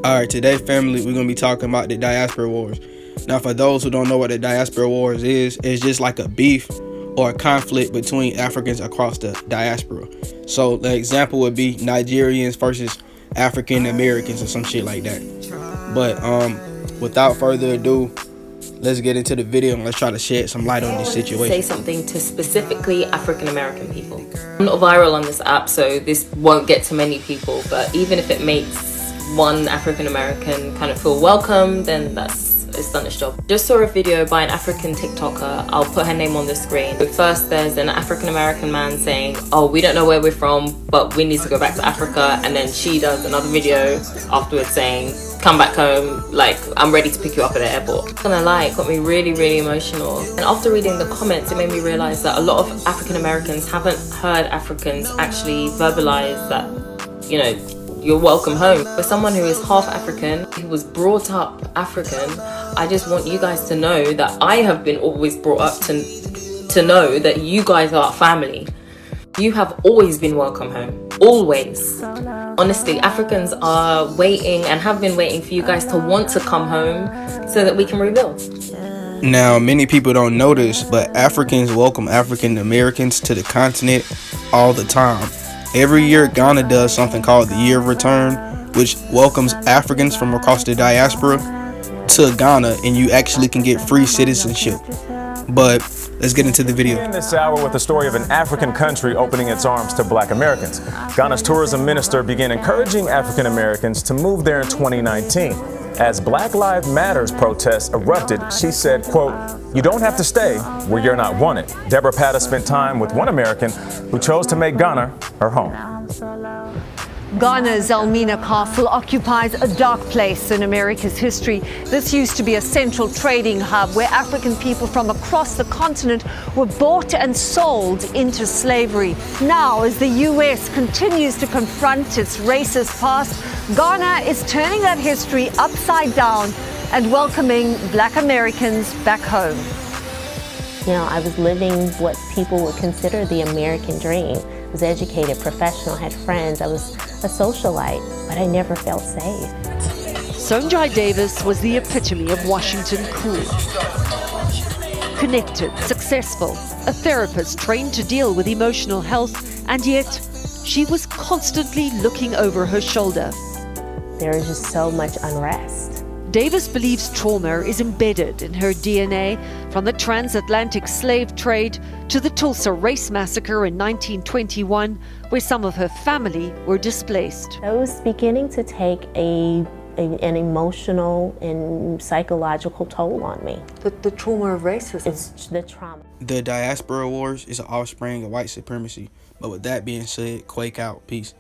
Alright, today, family, we're going to be talking about the Diaspora Wars. Now, for those who don't know what the Diaspora Wars is, it's just like a beef or a conflict between Africans across the diaspora. So, the example would be Nigerians versus African Americans or some shit like that. But, without further ado, let's get into the video and let's try to shed some light on this situation. Say something to specifically African American people. I'm not viral on this app, so this won't get to many people, but even if it makes one African American kind of feel welcome, then it's done its job. Just saw a video by an African TikToker. I'll put her name on the screen. First, there's an African American man saying, "Oh, we don't know where we're from, but we need to go back to Africa." And then she does another video afterwards saying, "Come back home, like I'm ready to pick you up at the airport." Not gonna lie, it got me really, really emotional. And after reading the comments, it made me realize that a lot of African Americans haven't heard Africans actually verbalize that, you know, you're welcome home. For someone who is half African, who was brought up African, I just want you guys to know that I have been always brought up to know that you guys are family. You have always been welcome home, always. Honestly, Africans are waiting and have been waiting for you guys to want to come home so that we can rebuild. Now, many people don't know this, but Africans welcome African Americans to the continent all the time. Every year, Ghana does something called the Year of Return, which welcomes Africans from across the diaspora to Ghana, and you actually can get free citizenship. But let's get into the video. In this hour with the story of an African country opening its arms to Black Americans. Ghana's tourism minister began encouraging African Americans to move there in 2019. As Black Lives Matters protests erupted, she said, quote, "You don't have to stay where you're not wanted." Deborah Patta spent time with one American who chose to make Ghana her home. Ghana's Elmina Castle occupies a dark place in America's history. This used to be a central trading hub where African people from across the continent were bought and sold into slavery. Now, as the US continues to confront its racist past, Ghana is turning that history upside down and welcoming Black Americans back home. You know, I was living what people would consider the American dream. I was educated, professional, had friends. I was a socialite, but I never felt safe. Sonjai Davis was the epitome of Washington cool. Connected, successful, a therapist trained to deal with emotional health, and yet she was constantly looking over her shoulder. There is just so much unrest. Davis believes trauma is embedded in her DNA, from the transatlantic slave trade to the Tulsa race massacre in 1921, where some of her family were displaced. It was beginning to take an emotional and psychological toll on me. The trauma of racism. It's the trauma. The Diaspora Wars is an offspring of white supremacy. But with that being said, quake out. Peace.